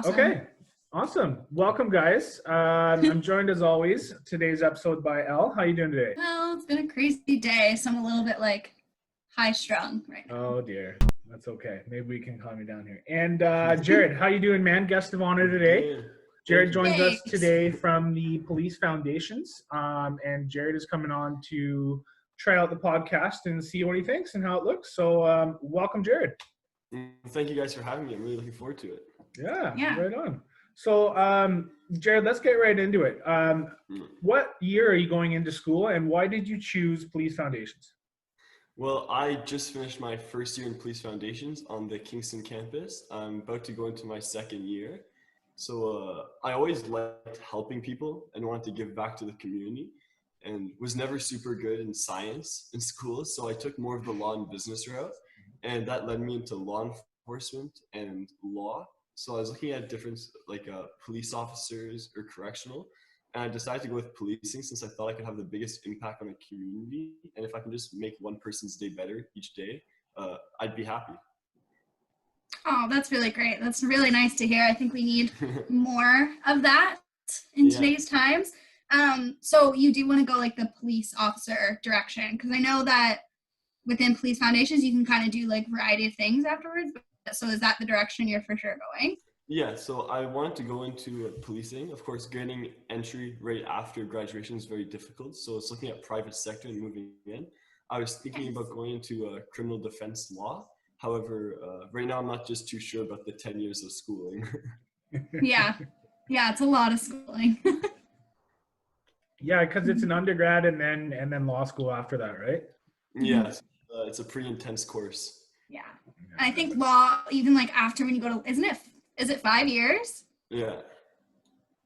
Awesome. Okay, awesome. Welcome, guys. I'm joined as always today's episode by Elle. How you doing today? Well, it's been a crazy day, so I'm a little bit like high strung right now. Oh dear, that's okay. Maybe we can calm you down here. And Jared, how you doing, man? Guest of honor today. Good. Jared Thank you. joins us Thanks. today from the Police Foundations, and Jared is coming on to try out the podcast and see what he thinks and how it looks. So, welcome, Jared. Thank you guys for having me. I'm really looking forward to it. Yeah, right on. So, Jared, let's get right into it. What year are you going into school, and why did you choose Police Foundations? Well, I just finished my first year in Police Foundations on the Kingston campus. I'm about to go into my second year. So I always liked helping people and wanted to give back to the community and was never super good in science in school. So I took more of the law and business route, and that led me into law enforcement and law. So I was looking at different police officers or correctional, and I decided to go with policing since I thought I could have the biggest impact on the community. And if I can just make one person's day better each day, I'd be happy. Oh, that's really great. That's really nice to hear. I think we need more of that in today's times. So you do want to go like the police officer direction, because I know that within Police Foundations, you can kind of do like variety of things afterwards. So is that the direction you're for sure going? Yeah, so I wanted to go into policing. Of course, getting entry right after graduation is very difficult. So it's looking at private sector and moving in. I was thinking about going into criminal defense law. However, right now I'm not just too sure about the 10 years of schooling. Yeah, it's a lot of schooling. Yeah, because it's an undergrad and then law school after that, right? Yeah, it's a pretty intense course. Yeah. And I think law, even like after when you go to, is it 5 years? Yeah.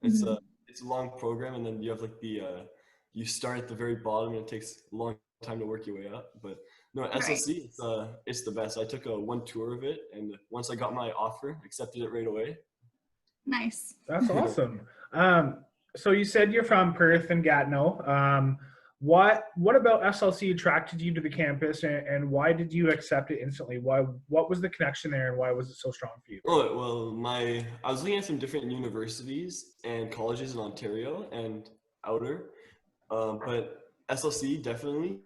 It's a long program, and then you have like you start at the very bottom and it takes a long time to work your way up. But no, SLC, it's the best. I took one tour of it, and once I got my offer, accepted it right away. Nice. That's awesome. So you said you're from Perth and Gatineau. What about SLC attracted you to the campus, and why did you accept it instantly? What was the connection there, and why was it so strong for you? Oh, well, I was looking at some different universities and colleges in Ontario and outer, but SLC definitely,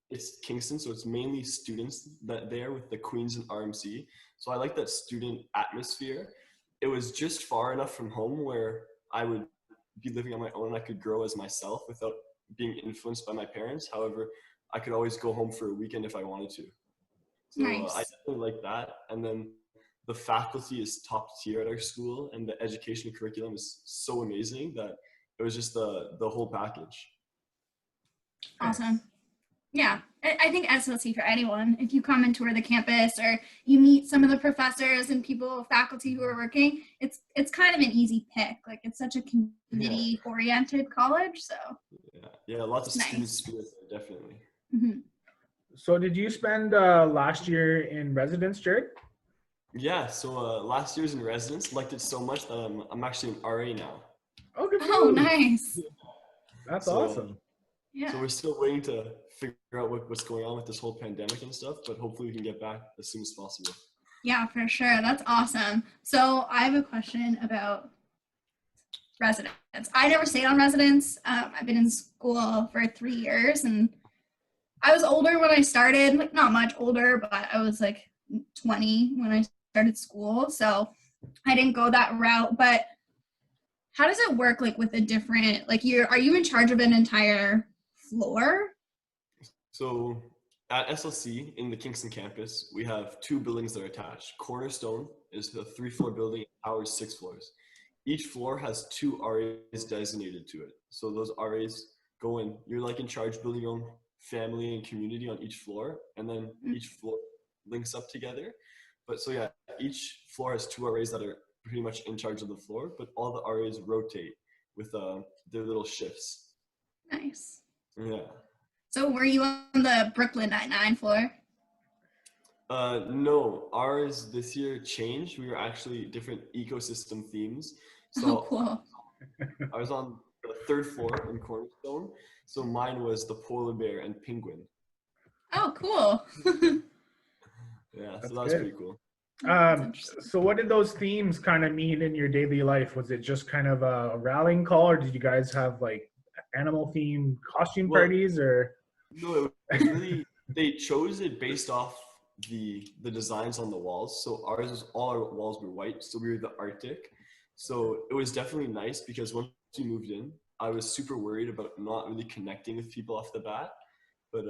it's Kingston, so it's mainly students that there with the Queens and RMC. So I like that student atmosphere. It was just far enough from home where I would be living on my own and I could grow as myself without being influenced by my parents. However, I could always go home for a weekend if I wanted to. So Nice. I definitely like that. And then the faculty is top tier at our school, and the education curriculum is so amazing that it was just the whole package. Awesome. Yeah, I think SLC for anyone, if you come and tour the campus or you meet some of the professors and faculty who are working, it's kind of an easy pick. Like it's such a community-oriented college, so. Yeah, lots of Nice. student spirit there, definitely. Mm-hmm. So did you spend last year in residence, Jared? Yeah, so last year's in residence, liked it so much that I'm actually an RA now. Oh, good. Oh, nice. That's So, awesome. Yeah. So we're still waiting to figure out what's going on with this whole pandemic and stuff, but hopefully we can get back as soon as possible. Yeah, for sure. That's awesome. So I have a question about residence. I never stayed on residence. I've been in school for 3 years, and I was older when I started, like not much older, but I was like 20 when I started school. So I didn't go that route, but how does it work like with a different, like are you in charge of an entire floor? So at SLC in the Kingston campus, we have 2 buildings that are attached. Cornerstone is a 3-floor building, towers 6 floors. Each floor has 2 RAs designated to it. So those RAs go in, you're like in charge building your own family and community on each floor, and then each floor links up together. But so yeah, each floor has 2 RAs that are pretty much in charge of the floor, but all the RAs rotate with their little shifts. Nice. Yeah. So were you on the Brooklyn Nine-Nine floor? No, ours this year changed. We were actually different ecosystem themes. So Oh, cool. I was on the 3rd floor in Cornerstone. So mine was the polar bear and penguin. Oh, cool. Yeah, That's so that was good. pretty cool. That's interesting. So what did those themes kind of mean in your daily life? Was it just kind of a rallying call, or did you guys have like animal themed costume Well, parties, or? no, it was really they chose it based off the designs on the walls. So ours was all our walls were white, so we were the Arctic. So it was definitely nice because once we moved in, I was super worried about not really connecting with people off the bat. But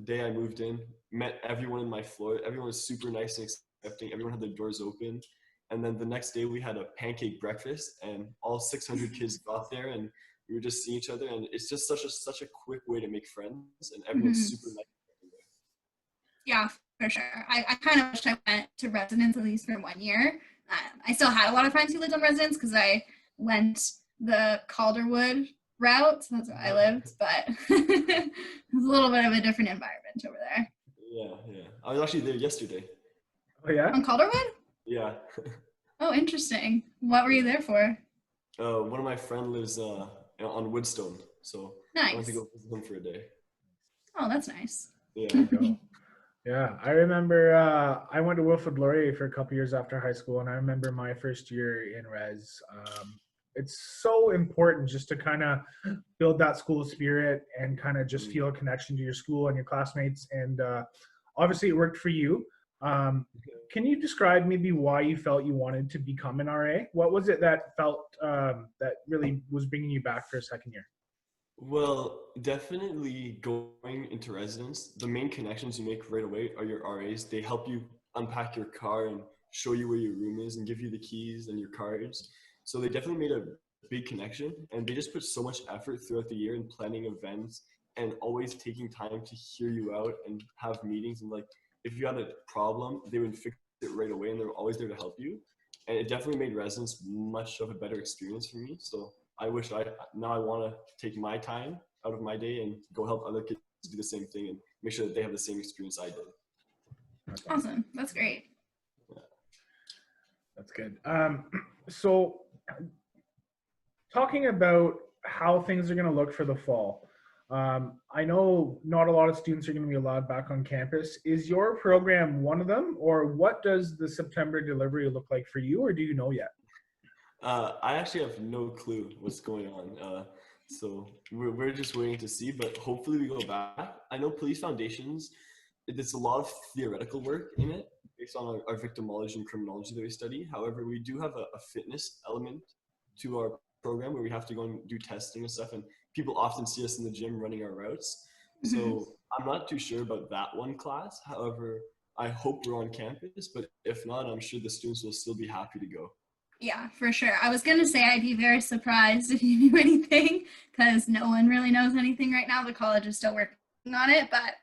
day I moved in, met everyone in my floor. Everyone was super nice and accepting. Everyone had their doors open. And then the next day we had a pancake breakfast, and all 600 kids got there, and we were just seeing each other. And it's just such a quick way to make friends, and everyone's Mhm. super nice. Yeah, for sure. I kind of wish I went to residence at least for 1 year. I still had a lot of friends who lived on residence because I went the Calderwood route. So that's where I lived, but it was a little bit of a different environment over there. Yeah, yeah. I was actually there yesterday. Oh yeah. On Calderwood? Yeah. Oh, interesting. What were you there for? One of my friends lives on Woodstone, so I went to Nice. go visit him for a day. Oh, that's nice. Yeah. Yeah, I remember I went to Wilfrid Laurier for a couple years after high school, and I remember my first year in res. It's so important just to kind of build that school spirit and kind of just feel a connection to your school and your classmates. And obviously, it worked for you. Can you describe maybe why you felt you wanted to become an RA? What was it that felt that really was bringing you back for a second year? Well, definitely going into residence, the main connections you make right away are your RAs. They help you unpack your car and show you where your room is and give you the keys and your cards. So they definitely made a big connection, and they just put so much effort throughout the year in planning events and always taking time to hear you out and have meetings. And like, if you had a problem, they would fix it right away, and they were always there to help you. And it definitely made residence much of a better experience for me. So I wish now I want to take my time out of my day and go help other kids do the same thing and make sure that they have the same experience I did. Awesome. That's great. That's good. So talking about how things are going to look for the fall, I know not a lot of students are going to be allowed back on campus. Is your program one of them, or what does the September delivery look like for you, or do you know yet? I actually have no clue what's going on. So we're just waiting to see, but hopefully we go back. I know police foundations, there's a lot of theoretical work in it based on our victimology and criminology that we study. However, we do have a fitness element to our program where we have to go and do testing and stuff, and people often see us in the gym running our routes. So I'm not too sure about that one class. However, I hope we're on campus, but if not, I'm sure the students will still be happy to go. Yeah, for sure. I was going to say I'd be very surprised if you knew anything because no one really knows anything right now. The college is still working on it, but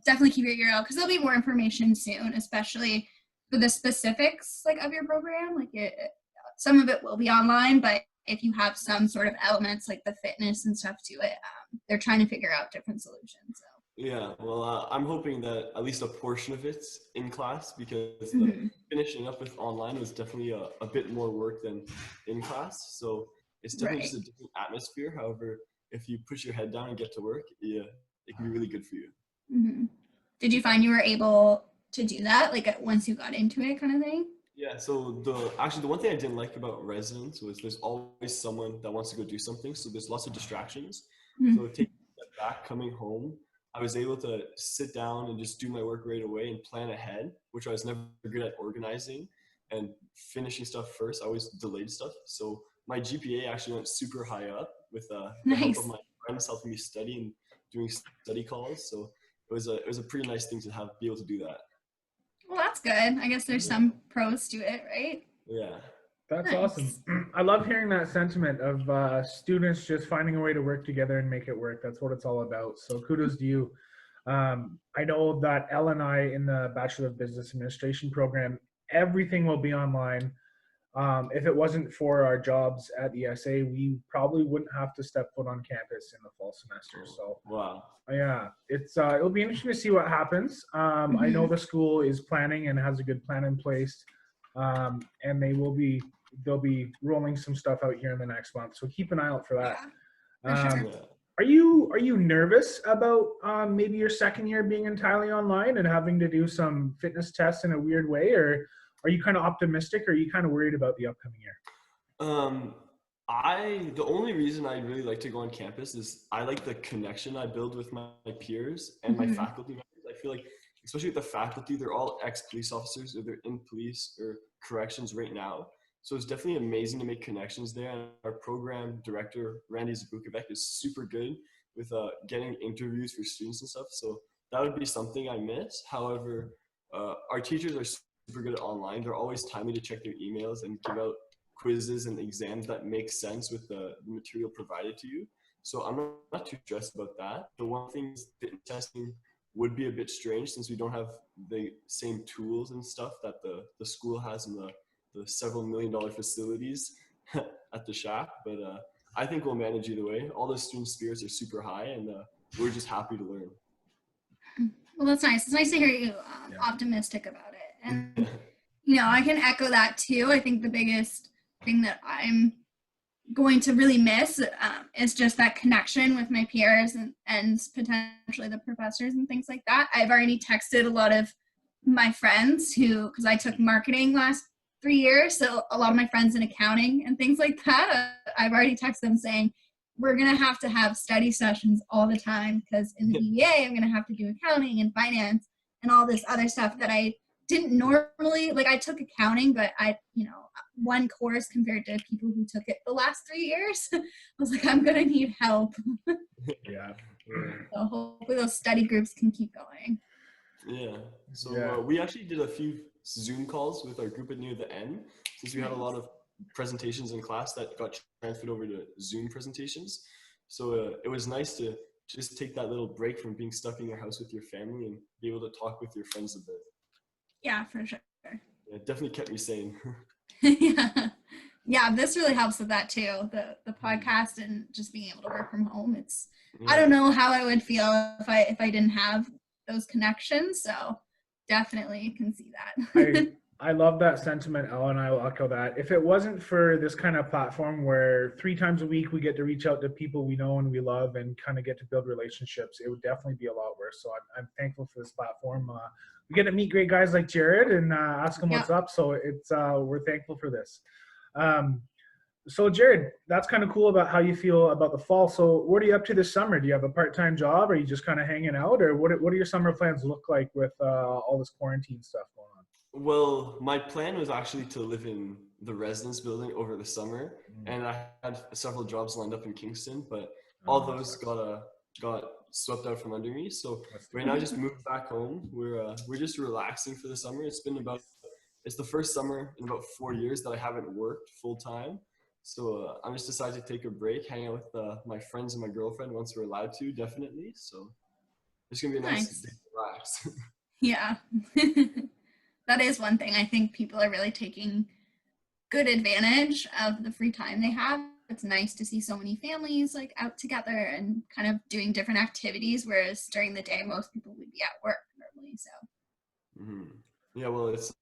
definitely keep your ear out because there'll be more information soon, especially for the specifics like of your program. Like some of it will be online, but if you have some sort of elements like the fitness and stuff to it, they're trying to figure out different solutions. So. Yeah, well, I'm hoping that at least a portion of it's in class because finishing up with online was definitely a bit more work than in class. So it's definitely just a different atmosphere. However, if you push your head down and get to work, yeah, it can be really good for you. Did you find you were able to do that, like once you got into it, kind of thing? Yeah. So the one thing I didn't like about residence was there's always someone that wants to go do something. So there's lots of distractions. So taking a step back, coming home, I was able to sit down and just do my work right away and plan ahead, which I was never good at organizing and finishing stuff first. I always delayed stuff. So my GPA actually went super high up with the help of my friends helping me study and doing study calls. So it was a pretty nice thing to be able to do that. Well, that's good. I guess there's some pros to it, right? Yeah. That's awesome. I love hearing that sentiment of students just finding a way to work together and make it work. That's what it's all about. So kudos to you. I know that Elle and I in the Bachelor of Business Administration program, everything will be online. If it wasn't for our jobs at ESA, we probably wouldn't have to step foot on campus in the fall semester. So wow. Yeah, it'll be interesting to see what happens. I know the school is planning and has a good plan in place, and they'll be rolling some stuff out here in the next month. So keep an eye out for that. Yeah, for sure. Are you nervous about maybe your second year being entirely online and having to do some fitness tests in a weird way, or are you kind of optimistic, or are you kind of worried about the upcoming year? Um, the only reason I really like to go on campus is I like the connection I build with my peers and my Mhm. faculty members. I feel like, especially with the faculty, they're all ex-police officers or they're in police or corrections right now. So it's definitely amazing to make connections there. And our program director, Randy Zabukovic, is super good with getting interviews for students and stuff. So that would be something I miss. However, our teachers are super good at online. They're always timely to check their emails and give out quizzes and exams that make sense with the material provided to you. So I'm not too stressed about that. The one thing is fitness testing would be a bit strange since we don't have the same tools and stuff that the school has in the several $1 million facilities at the shack. But I think we'll manage either way. All the student spirits are super high, and we're just happy to learn. Well, that's nice. It's nice to hear you Yeah. optimistic about it. And, I can echo that too. I think the biggest thing that I'm going to really miss is just that connection with my peers and potentially the professors and things like that. I've already texted a lot of my friends because I took marketing last 3 years. So a lot of my friends in accounting and things like that, I've already texted them saying, we're going to have study sessions all the time because in the BBA, I'm going to have to do accounting and finance and all this other stuff that I didn't normally, like I took accounting, but one course compared to people who took it the last 3 years. I was like, I'm going to need help. Yeah. So hopefully those study groups can keep going. Yeah. So Yeah. we actually did a few Zoom calls with our group at near the end since we had a lot of presentations in class that got transferred over to Zoom presentations. So it was nice to just take that little break from being stuck in your house with your family and be able to talk with your friends a bit. Yeah, for sure. Yeah, it definitely kept me sane. Yeah, this really helps with that too. The podcast and just being able to work from home. I Yeah. don't know how I would feel if I didn't have those connections. So definitely can see that. I love that sentiment, Ellen. I will echo that. If it wasn't for this kind of platform where 3 times a week we get to reach out to people we know and we love and kind of get to build relationships, it would definitely be a lot worse. So I'm thankful for this platform. We get to meet great guys like Jared and ask them what's up. So we're thankful for this. So Jared, that's kind of cool about how you feel about the fall. So what are you up to this summer? Do you have a part-time job? Or are you just kind of hanging out? Or what do your summer plans look like with all this quarantine stuff going on? Well, my plan was actually to live in the residence building over the summer, and I had several jobs lined up in Kingston, but all those got swept out from under me. So right now, I just moved back home. We're just relaxing for the summer. It's the first summer in about 4 years that I haven't worked full time. So I'm just decided to take a break, hang out with my friends and my girlfriend once we're allowed to, definitely. So it's gonna be a nice day to relax. Yeah. That is one thing. I think people are really taking good advantage of the free time they have. It's nice to see so many families like out together and kind of doing different activities, whereas during the day, most people would be at work normally. So. Mm-hmm. Yeah, well, it's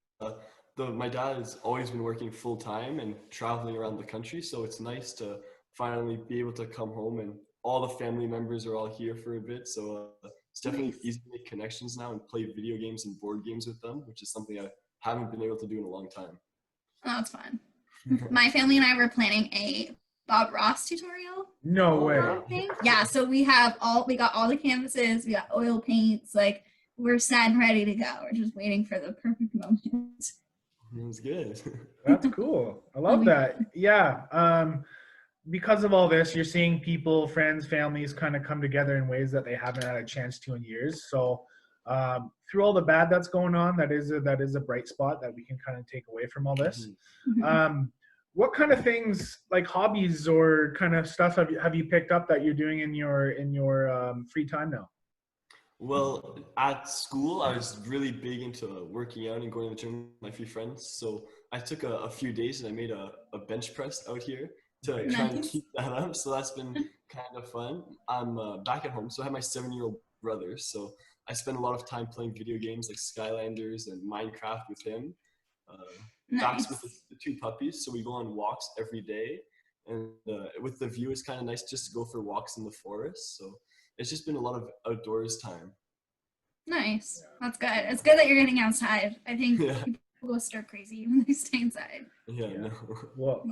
my dad has always been working full time and traveling around the country, so it's nice to finally be able to come home and all the family members are all here for a bit. So it's definitely easy to make connections now and play video games and board games with them, which is something I haven't been able to do in a long time. Oh, that's fun. My family and I were planning a Bob Ross tutorial. No way. I think. Yeah, so we got all the canvases, we got oil paints, like we're set and ready to go. We're just waiting for the perfect moment. That's good. That's cool. I love that. Yeah. Because of all this, you're seeing people, friends, families kind of come together in ways that they haven't had a chance to in years. So through all the bad that's going on, that is a bright spot that we can kind of take away from all this. What kind of things, like hobbies or kind of stuff, have you picked up that you're doing in your free time now? Well, at school, I was really big into working out and going to the gym with my few friends. So I took a few days and I made a bench press out here to try and keep that up. So that's been kind of fun. I'm back at home. So I have my 7-year-old brother. So I spend a lot of time playing video games like Skylanders and Minecraft with him. That's with the 2 puppies. So we go on walks every day. and with the view, it's kind of nice just to go for walks in the forest. So it's just been a lot of outdoors time. Nice. That's good. It's good that you're getting outside. I think Yeah. people go stir crazy when they stay inside. Yeah, Yeah. no. Well,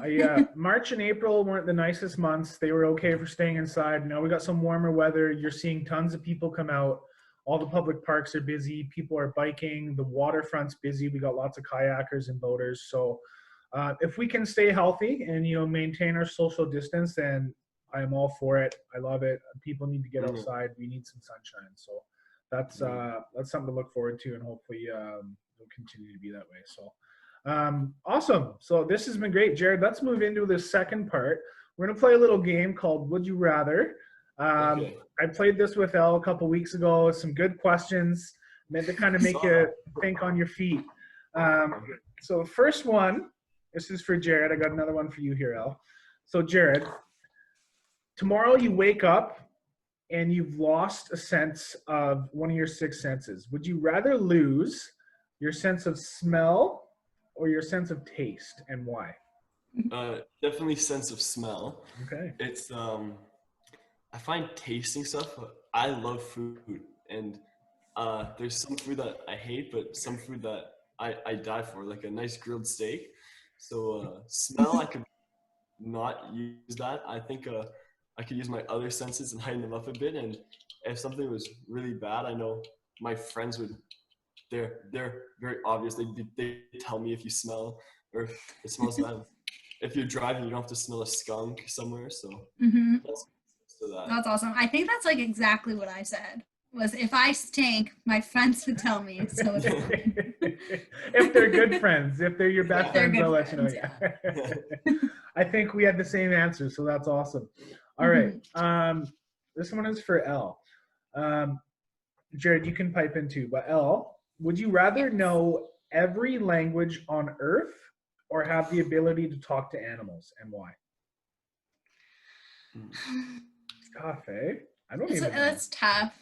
March and April weren't the nicest months. They were okay for staying inside. Now we got some warmer weather. You're seeing tons of people come out. All the public parks are busy. People are biking. The waterfront's busy. We got lots of kayakers and boaters. So if we can stay healthy and maintain our social distance, then I am all for it. I love it. People need to get outside. We need some sunshine. So that's something to look forward to, and hopefully it'll continue to be that way. So awesome. So this has been great, Jared. Let's move into the second part. We're gonna play a little game called Would You Rather. Okay. I played this with Elle a couple weeks ago. Some good questions meant to kind of make you think on your feet. So the first one, this is for Jared. I got another one for you here, Elle. So Jared, tomorrow you wake up and you've lost a sense of one of your 6 senses. Would you rather lose your sense of smell or your sense of taste, and why? Definitely sense of smell. Okay. It's I find tasting stuff. I love food, and there's some food that I hate, but some food that I die for, like a nice grilled steak. So smell, I could not use that. I think I could use my other senses and heighten them up a bit. And if something was really bad, I know my friends would. They're very obvious. They tell me if you smell or if it smells bad. If you're driving, you don't have to smell a skunk somewhere. So That's awesome. I think that's like exactly what I said. Was if I stink, my friends would tell me. So if they're good friends, if they're your best They're friends, good I'll let you know. friends, Yeah. I think we had the same answer, so that's awesome. All right. This one is for Elle. Jared, you can pipe in too, but Elle, would you rather know every language on Earth or have the ability to talk to animals, and why? Tough, eh? I don't even know. That's tough.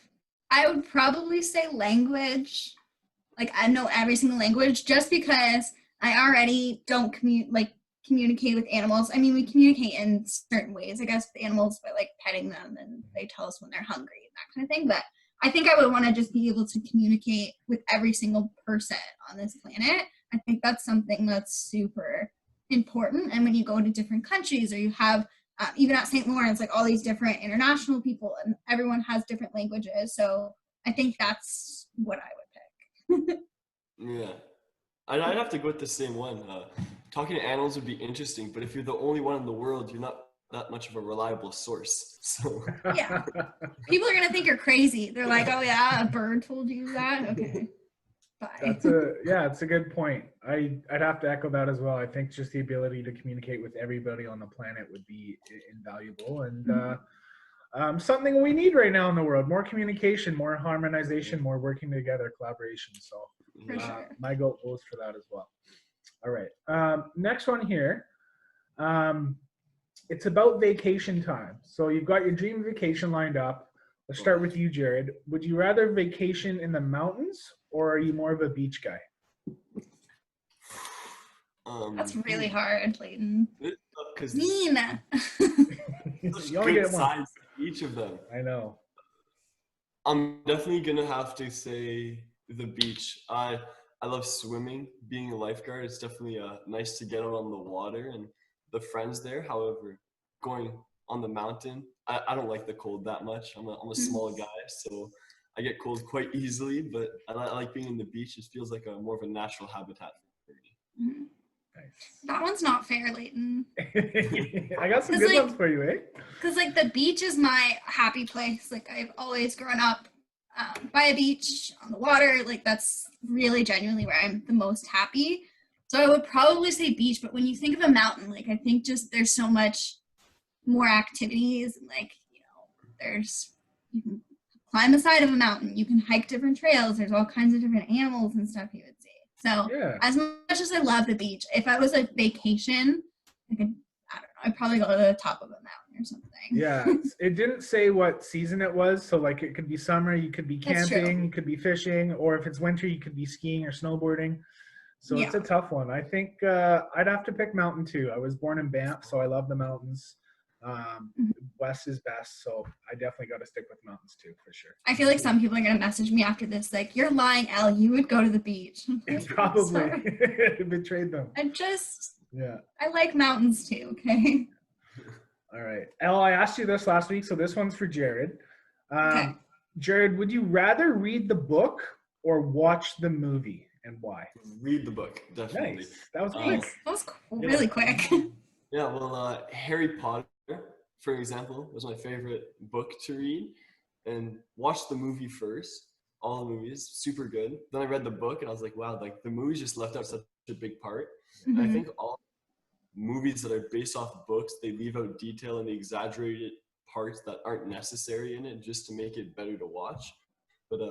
I would probably say language. Like I know every single language just because I already don't communicate with animals. I mean, we communicate in certain ways, I guess, with animals by like petting them and they tell us when they're hungry and that kind of thing. But I think I would want to just be able to communicate with every single person on this planet. I think that's something that's super important. And when you go to different countries or you have even at St. Lawrence, like all these different international people and everyone has different languages. So I think that's what I would pick. Yeah. I'd have to go with the same one. Talking to animals would be interesting, but if you're the only one in the world, you're not that much of a reliable source. So Yeah. People are going to think you're crazy. They're like, oh yeah, a bird told you that? Okay. Bye. It's a good point. I'd have to echo that as well. I think just the ability to communicate with everybody on the planet would be invaluable and something we need right now in the world. More communication, more harmonization, more working together, collaboration. So For sure. my goal goes for that as well. All right. Next one here. It's about vacation time. So you've got your dream vacation lined up. Let's start with you, Jared. Would you rather vacation in the mountains or are you more of a beach guy? That's really hard, Layton. Because Mean. You only good get one. sides to each of them. I know. I'm definitely gonna have to say the beach. I love swimming. Being a lifeguard, it's definitely nice to get out on the water and the friends there. However, going on the mountain, I don't like the cold that much. I'm a small guy, so I get cold quite easily. But I like being in the beach. It feels like more of a natural habitat for me. Nice. That one's not fair, Layton. I got some It's good like- ones for you, eh? Because like the beach is my happy place. Like I've always grown up by a beach on the water. Like that's really genuinely where I'm the most happy. So I would probably say beach. But when you think of a mountain, like I think just there's so much more activities. And like you can climb the side of a mountain. You can hike different trails. There's all kinds of different animals and stuff you would see. So Yeah. as much as I love the beach, if I was a vacation, I don't know, I'd probably go to the top of a mountain or something. Yeah. It didn't say what season it was. So like it could be summer, you could be That's true. camping, you could be fishing, or if it's winter, you could be skiing or snowboarding. So Yeah. it's a tough one. I think I'd have to pick mountain too. I was born in Banff, so I love the mountains. Mhm. West is best, so I definitely got to stick with mountains too, for sure. I feel like some people are gonna message me after this, like, "You're lying, Elle. You would go to the beach." I'm like, It's probably "Sorry. betrayed them. Yeah. I like mountains too. Okay. All right. Elle, I asked you this last week, so this one's for Jared. Okay. Jared, would you rather read the book or watch the movie, and why? Read the book, definitely. Nice. That was Um, quick. That was really quick. Yeah, well, Harry Potter, for example, was my favorite book to read, and watched the movie first. All the movies, super good. Then I read the book, and I was like, wow, like the movies just left out such a big part. And I Mhm. think all movies that are based off books, they leave out detail and the exaggerated parts that aren't necessary in it just to make it better to watch. But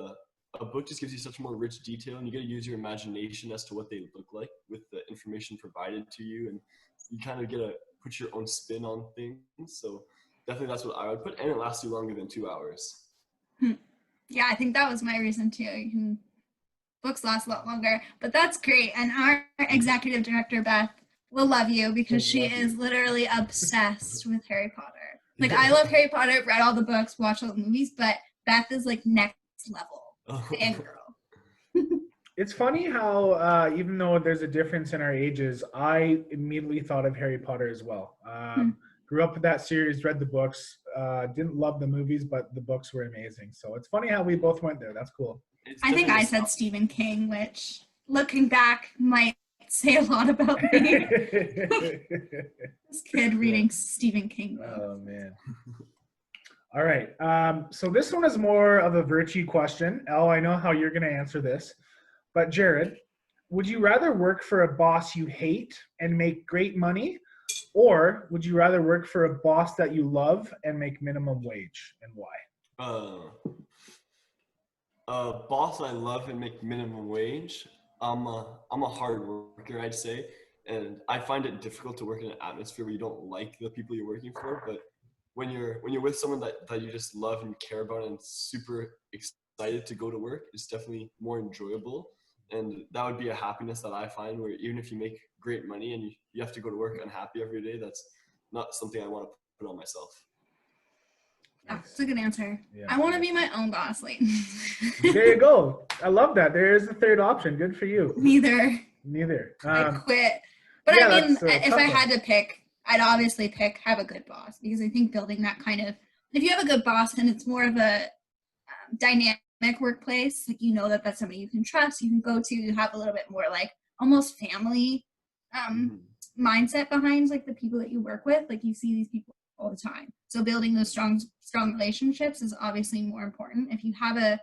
a book just gives you such more rich detail, and you got to use your imagination as to what they look like with the information provided to you, and you kind of get to put your own spin on things. So definitely that's what I would put, and it lasts you longer than 2 hours. Yeah, I think that was my reason too. Books last a lot longer, but that's great. And our executive director, Beth, will love you because she Love you. is literally obsessed with Harry Potter. Like, I love Harry Potter, read all the books, watched all the movies, but Beth is like next level fangirl. It's funny how even though there's a difference in our ages, I immediately thought of Harry Potter as well. Grew up with that series, read the books, didn't love the movies, but the books were amazing. So it's funny how we both went there. That's cool. It's I think definitely I said Stephen King, which looking back might say a lot about me. This kid reading Stephen King books. Oh man. All right. So this one is more of a virtue question. Elle, I know how you're going to answer this, but Jared, would you rather work for a boss you hate and make great money, or would you rather work for a boss that you love and make minimum wage, and why? Boss I love and make minimum wage. I'm a hard worker, I'd say, and I find it difficult to work in an atmosphere where you don't like the people you're working for. But when you're with someone that you just love and care about and super excited to go to work, it's definitely more enjoyable. And that would be a happiness that I find, where even if you make great money and you have to go to work unhappy every day, that's not something I want to put on myself. Yeah, that's a good answer. Yeah. I want to be my own boss, Leighton. There you go. I love that. There is the third option. Good for you. Neither. Um, I quit. But yeah, I mean, that's a if tough I one. had to pick, I'd obviously pick have a good boss, because I think building that kind of, if you have a good boss and it's more of a dynamic workplace, like, you know that that's somebody you can trust, you can go to, you have a little bit more like almost family mindset behind like the people that you work with. Like, you see these people all the time, so building those strong relationships is obviously more important. If you have a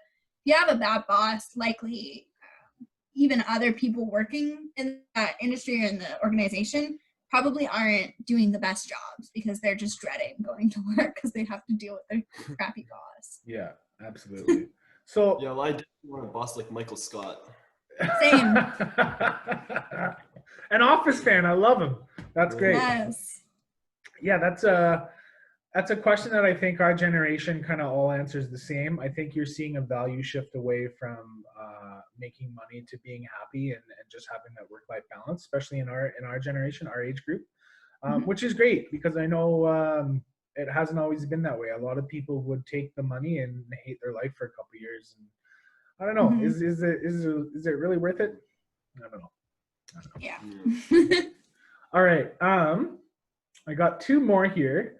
bad boss, likely even other people working in that industry or in the organization probably aren't doing the best jobs, because they're just dreading going to work because they have to deal with their crappy boss. Yeah, absolutely. So Yeah, well, I definitely want a boss like Michael Scott. Same. An Office fan. I love him. That's great. Yes. Yeah, that's a question that I think our generation kind of all answers the same. I think you're seeing a value shift away from making money to being happy and just having that work-life balance, especially in our generation, our age group, which is great, because I know it hasn't always been that way. A lot of people would take the money and hate their life for a couple of years. And I don't know. Is it really worth it? I don't know. Yeah. All right. I got two more here.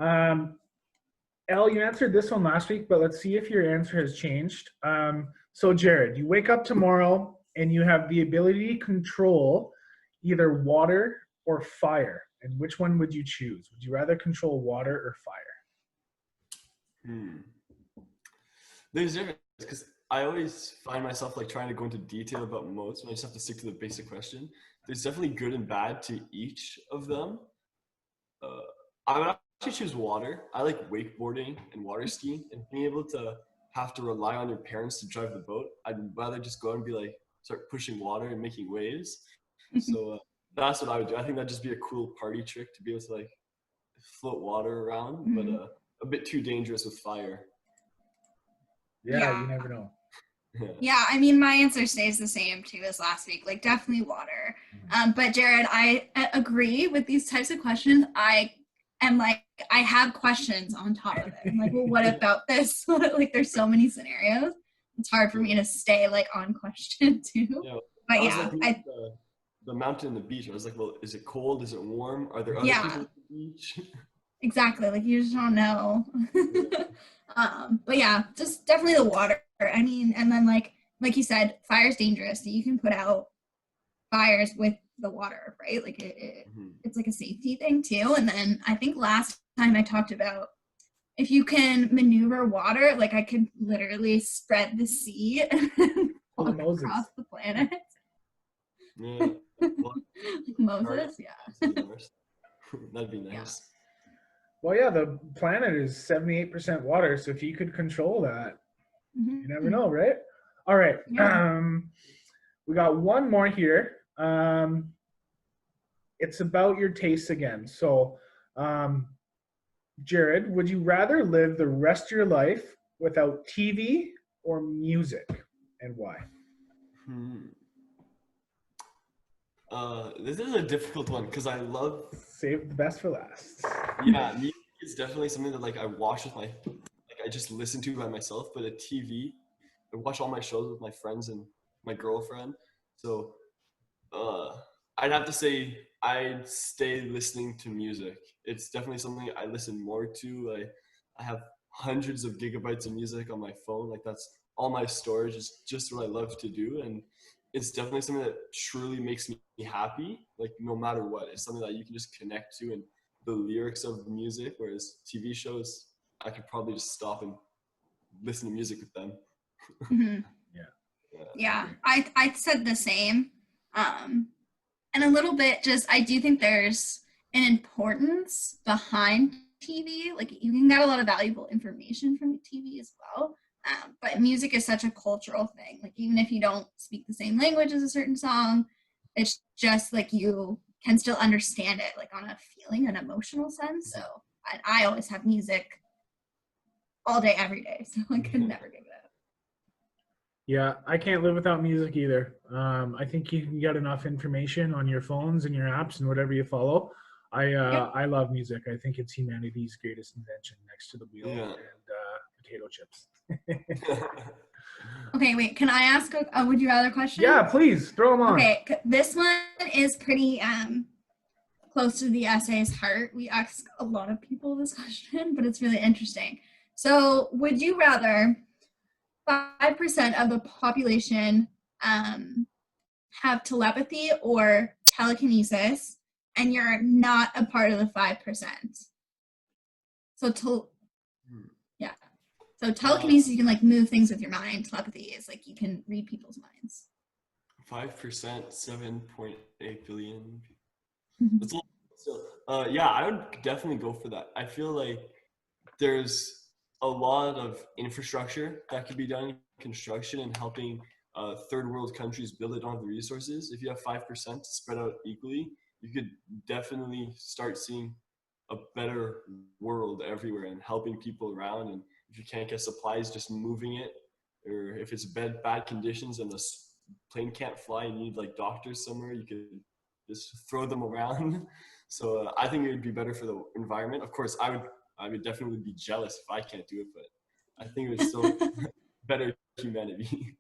Elle, you answered this one last week, but let's see if your answer has changed. So Jared, you wake up tomorrow and you have the ability to control either water or fire. And which one would you choose? Would you rather control water or fire? There's difference, because I always find myself like trying to go into detail about most, and I just have to stick to the basic question. There's definitely good and bad to each of them. I would actually choose water. I like wakeboarding and water skiing, and being able to have to rely on your parents to drive the boat. I'd rather just go out and be like, start pushing water and making waves. So that's what I would do. I think that'd just be a cool party trick to be able to like float water around, but a bit too dangerous with fire. Yeah, you never know. Yeah, I mean, my answer stays the same too as last week. Like, definitely water. But Jared, I agree with these types of questions. I am like, I have questions on top of it. I'm like, well, what about this? Like, there's so many scenarios. It's hard for me to stay like on question too. Yeah, But I was yeah, like the mountain and the beach. I was like, well, is it cold? Is it warm? Are there other Yeah. people at the beach? exactly. Like, you just don't know. But yeah, just definitely the water. I mean, and then like you said, fire's dangerous. You can put out fires with the water, right? Like it's like a safety thing too. And then I think last time I talked about if you can maneuver water, like I could literally spread the sea and Oh, walk Moses. across the planet. Yeah. Well, Like Moses, yeah. that'd be nice. Well, yeah, the planet is 78% water, so if you could control that, Mhm. you never know, right? All right. Yeah. We got one more here. It's about your tastes again. So, Jared, would you rather live the rest of your life without TV or music, and why? This is a difficult one because I love. Save the best for last. Yeah, music is definitely something that like I watch with like I just listen to by myself. But a TV, I watch all my shows with my friends and my girlfriend. So, I'd have to say I'd stay listening to music. It's definitely something I listen more to. I have hundreds of gigabytes of music on my phone. Like that's all my storage. Is just what I love to do, and it's definitely something that truly makes me happy. Like no matter what, it's something that you can just connect to, and the lyrics of music. Whereas TV shows, I could probably just stop and listen to music with them. Mhm. Yeah, I said the same. And a little bit just I do think there's an importance behind TV. Like you can get a lot of valuable information from TV as well. But music is such a cultural thing. Like even if you don't speak the same language as a certain song, it's just like you can still understand it like on a feeling and emotional sense. So I always have music all day, every day. So I could never give it up. Yeah, I can't live without music either. I think you can get enough information on your phones and your apps and whatever you follow. I love music. I think it's humanity's greatest invention next to the wheel and potato chips. Okay, wait. Can I ask a would you rather question? Yeah, please throw them on. Okay, this one is pretty close to the essay's heart. We ask a lot of people this question, but it's really interesting. So, would you rather 5% of the population have telepathy or telekinesis, and you're not a part of the 5%? So, So telekinesis, you can like move things with your mind. Telepathy is like you can read people's minds. 5%, 7.8 billion. Mhm. That's a lot. So, yeah, I would definitely go for that. I feel like there's a lot of infrastructure that could be done in construction and helping third world countries build it on the resources. If you have 5% spread out equally, you could definitely start seeing a better world everywhere and helping people around. And if you can't get supplies, just moving it, or if it's bad conditions and the plane can't fly and you need like doctors somewhere, you could just throw them around. So I think it would be better for the environment. Of course, I would definitely be jealous if I can't do it, but I think it would still better humanity.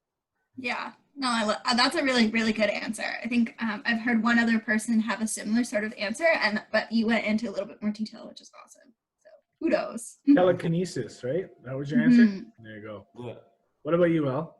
Yeah, no, that's a really, really good answer. I think I've heard one other person have a similar sort of answer, but you went into a little bit more detail, which is awesome. So kudos. Telekinesis, right? That was your answer? Mhm. There you go. Yeah. What about you, El?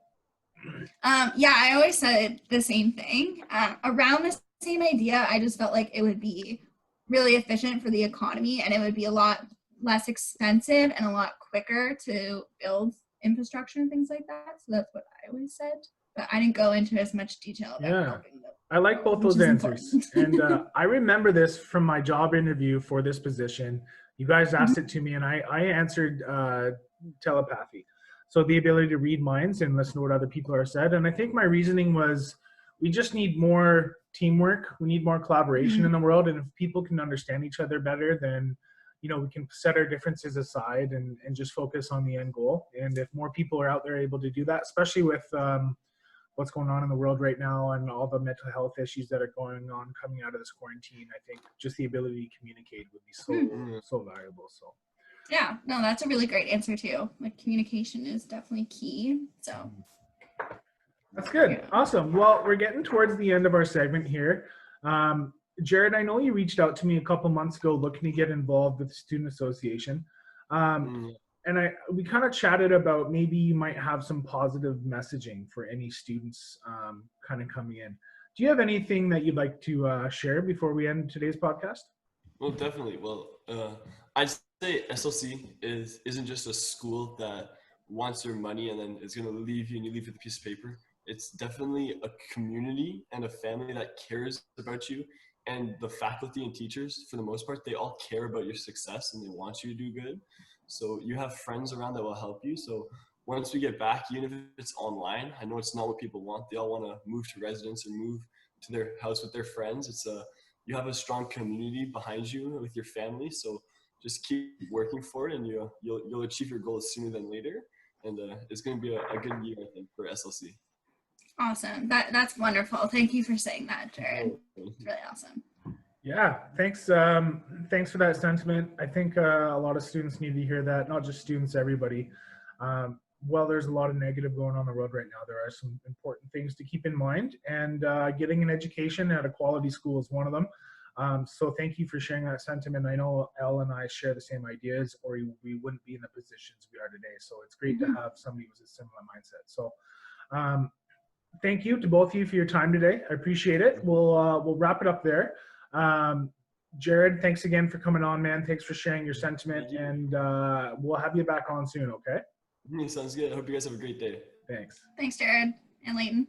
Yeah, I always said the same thing. Around the same idea, I just felt like it would be really efficient for the economy and it would be a lot less expensive and a lot quicker to build infrastructure and things like that. So that's what I always said. But I didn't go into as much detail about helping them. I like both those answers. And I remember this from my job interview for this position. You guys asked it to me and I answered telepathy. So the ability to read minds and listen to what other people are said. And I think my reasoning was we just need more teamwork. We need more collaboration in the world. And if people can understand each other better, then we can set our differences aside and just focus on the end goal. And if more people are out there able to do that, especially with what's going on in the world right now and all the mental health issues that are going on coming out of this quarantine, I think just the ability to communicate would be so valuable. So Yeah, no, that's a really great answer too. Like communication is definitely key. So that's good. Awesome. Well, we're getting towards the end of our segment here. Jared, I know you reached out to me a couple months ago looking to get involved with the Student Association. And we kind of chatted about maybe you might have some positive messaging for any students kind of coming in. Do you have anything that you'd like to share before we end today's podcast? Well, definitely. Well, I'd say SLC isn't just a school that wants your money and then it's going to leave you and you leave with a piece of paper. It's definitely a community and a family that cares about you. And the faculty and teachers, for the most part, they all care about your success and they want you to do good. So you have friends around that will help you. So once we get back, even if it's online, I know it's not what people want. They all want to move to residence or move to their house with their friends. You have a strong community behind you with your family. So just keep working for it and you'll achieve your goals sooner than later. And it's going to be a good year, I think, for SLC. Awesome. That's wonderful. Thank you for saying that, Jared. It's really awesome. Yeah, thanks. Thanks for that sentiment. I think a lot of students need to hear that, not just students, everybody. Well, there's a lot of negative going on the road right now. There are some important things to keep in mind, and getting an education at a quality school is one of them. So thank you for sharing that sentiment. I know Elle and I share the same ideas, or we wouldn't be in the positions we are today. So it's great to have somebody with a similar mindset. So thank you to both of you for your time today. I appreciate it. We'll wrap it up there. Jared, thanks again for coming on, man. Thanks for sharing your sentiment, and we'll have you back on soon, okay? Sounds good. I hope you guys have a great day. Thanks. Thanks, Jared and Leighton.